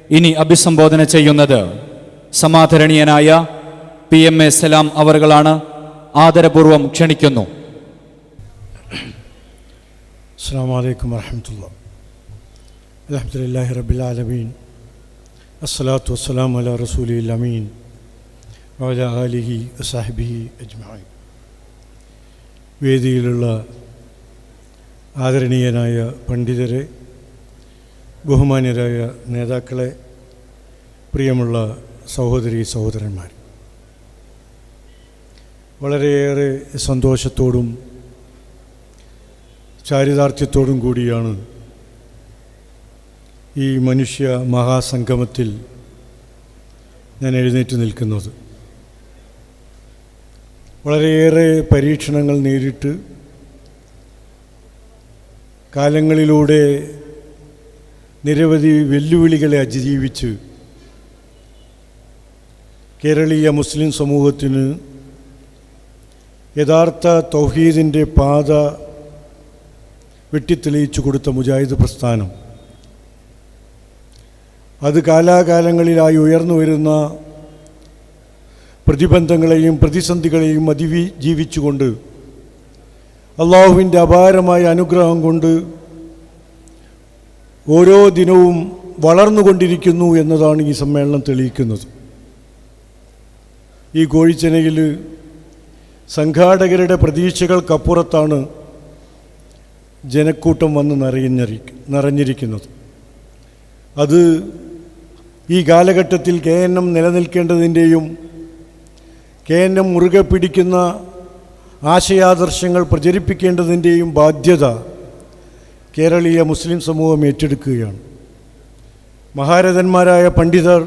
ഇനി അഭിസംബോധന ചെയ്യുന്നത് സമാദരണീയനായ PMA സലാം അവറുകളാണ്. ആദരപൂർവം ക്ഷണിക്കുന്നു. അസ്സലാമു അലൈക്കും വറഹ്മത്തുള്ളാഹി. അൽഹംദുലില്ലാഹി റബ്ബിൽ ആലമീൻ. അസ്സലാത്തു വസ്സലാമു അലാ റസൂലിൽ അമീൻ വഅലാ ആലിഹി വസഹ്ബിഹി അജ്മഈൻ. വേദിയിലുള്ള ആദരണീയനായ പണ്ഡിതരെ, ബഹുമാന്യരായ നേതാക്കളെ, പ്രിയമുള്ള സഹോദരീ സഹോദരന്മാർ, വളരെയേറെ സന്തോഷത്തോടും ചാരിതാർത്ഥ്യത്തോടും കൂടിയാണ് ഈ മനുഷ്യ മഹാസംഗമത്തിൽ ഞാൻ എഴുന്നേറ്റ് നിൽക്കുന്നത്. വളരെയേറെ പരീക്ഷണങ്ങൾ നേരിട്ട് കാലങ്ങളിലൂടെ നിരവധി വെല്ലുവിളികളെ അതിജീവിച്ച് കേരളീയ മുസ്ലിം സമൂഹത്തിന് യഥാർത്ഥ തൗഹീദിൻ്റെ പാത വെട്ടിത്തെളിയിച്ചു കൊടുത്ത മുജാഹിദ് പ്രസ്ഥാനം, അത് കാലാകാലങ്ങളിലായി ഉയർന്നു വരുന്ന പ്രതിബന്ധങ്ങളെയും പ്രതിസന്ധികളെയും അതിജീവിച്ചുകൊണ്ട് അള്ളാഹുവിൻ്റെ അപാരമായ അനുഗ്രഹം കൊണ്ട് ഓരോ ദിനവും വളർന്നുകൊണ്ടിരിക്കുന്നു എന്നതാണ് ഈ സമ്മേളനം തെളിയിക്കുന്നത്. ഈ കോഴിച്ചെനയിൽ സംഘാടകരുടെ പ്രതീക്ഷകൾക്കപ്പുറത്താണ് ജനക്കൂട്ടം വന്ന് നിറഞ്ഞിരിക്കുന്നത്. അത് ഈ കാലഘട്ടത്തിൽ KNM നിലനിൽക്കേണ്ടതിൻ്റെയും KNM മുറുകെ പിടിക്കുന്ന ആശയാദർശങ്ങൾ പ്രചരിപ്പിക്കേണ്ടതിൻ്റെയും ബാധ്യത കേരളീയ മുസ്ലിം സമൂഹം ഏറ്റെടുക്കുകയാണ്. മഹാരഥന്മാരായ പണ്ഡിതർ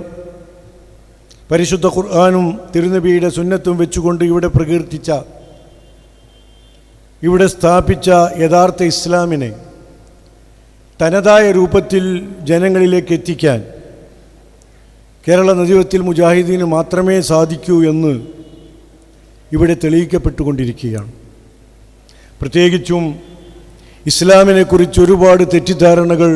പരിശുദ്ധ ഖുർആനും തിരുനബിയുടെ സുന്നത്തും വെച്ചുകൊണ്ട് ഇവിടെ പ്രകീർത്തിച്ച, ഇവിടെ സ്ഥാപിച്ച യഥാർത്ഥ ഇസ്ലാമിനെ തനതായ രൂപത്തിൽ ജനങ്ങളിലേക്ക് എത്തിക്കാൻ കേരള നദിവത്തിൽ മുജാഹിദീന് മാത്രമേ സാധിക്കൂ എന്ന് ഇവിടെ തെളിയിക്കപ്പെട്ടുകൊണ്ടിരിക്കുകയാണ്. പ്രത്യേകിച്ചും ഇസ്ലാമിനെക്കുറിച്ച് ഒരുപാട് തെറ്റിദ്ധാരണകൾ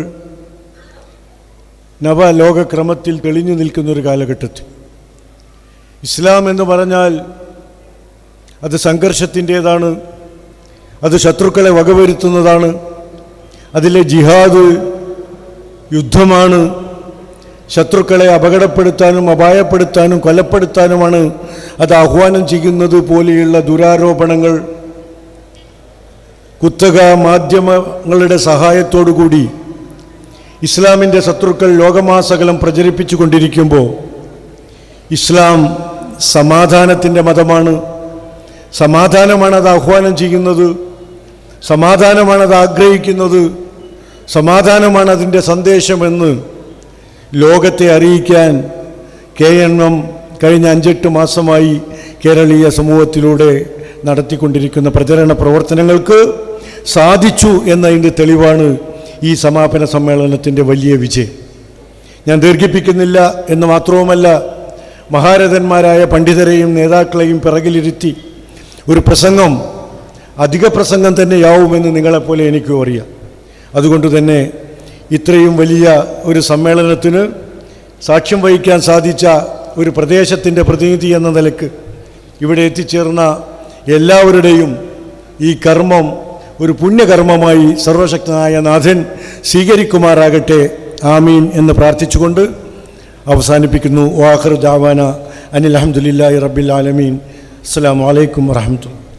നവലോകക്രമത്തിൽ തെളിഞ്ഞു നിൽക്കുന്നൊരു കാലഘട്ടത്തിൽ ഇസ്ലാം എന്ന് പറഞ്ഞാൽ അത് സംഘർഷത്തിൻ്റേതാണ്, അത് ശത്രുക്കളെ വകവരുത്തുന്നതാണ്, അതിലെ ജിഹാദ് യുദ്ധമാണ്, ശത്രുക്കളെ അപകടപ്പെടുത്താനും അപായപ്പെടുത്താനും കൊലപ്പെടുത്താനുമാണ് അത് ആഹ്വാനം ചെയ്യുന്നത് പോലെയുള്ള ദുരാരോപണങ്ങൾ കുത്തക മാധ്യമങ്ങളുടെ സഹായത്തോടുകൂടി ഇസ്ലാമിൻ്റെ ശത്രുക്കൾ ലോകമാസകലം പ്രചരിപ്പിച്ചു കൊണ്ടിരിക്കുമ്പോൾ ഇസ്ലാം സമാധാനത്തിൻ്റെ മതമാണ്, സമാധാനമാണ് അത് ആഹ്വാനം ചെയ്യുന്നത്, സമാധാനമാണ് അത് ആഗ്രഹിക്കുന്നത്, സമാധാനമാണ് അതിൻ്റെ സന്ദേശമെന്ന് ലോകത്തെ അറിയിക്കാൻ KNM കഴിഞ്ഞ 5-8 മാസമായി കേരളീയ സമൂഹത്തിലൂടെ നടത്തിക്കൊണ്ടിരിക്കുന്ന പ്രചരണ പ്രവർത്തനങ്ങൾക്ക് സാധിച്ചു എന്നതിൻ്റെ തെളിവാണ് ഈ സമാപന സമ്മേളനത്തിൻ്റെ വലിയ വിജയം. ഞാൻ ദീർഘിപ്പിക്കുന്നില്ല എന്ന് മാത്രവുമല്ല, മഹാരഥന്മാരായ പണ്ഡിതരെയും നേതാക്കളെയും പിറകിലിരുത്തി ഒരു പ്രസംഗം അധിക പ്രസംഗം തന്നെയാവുമെന്ന് നിങ്ങളെപ്പോലെ എനിക്കും അറിയാം. അതുകൊണ്ട് തന്നെ ഇത്രയും വലിയ ഒരു സമ്മേളനത്തിന് സാക്ഷ്യം വഹിക്കാൻ സാധിച്ച ഒരു പ്രദേശത്തിൻ്റെ പ്രതിനിധി എന്ന നിലക്ക് ഇവിടെ എത്തിച്ചേർന്ന എല്ലാവരുടെയും ഈ കർമ്മം ഒരു പുണ്യകർമ്മമായി സർവശക്തനായ നാഥൻ സ്വീകരിക്കുമാറാകട്ടെ. ആമീൻ എന്ന് പ്രാർത്ഥിച്ചുകൊണ്ട് അവസാനിപ്പിക്കുന്നു. വാഖിറു ദഅവാന അനിൽ ഹംദുലില്ലാഹി റബ്ബിൽ ആലമീൻ. അസ്സലാമു അലൈക്കും വറഹ്മത്തുള്ളാഹി.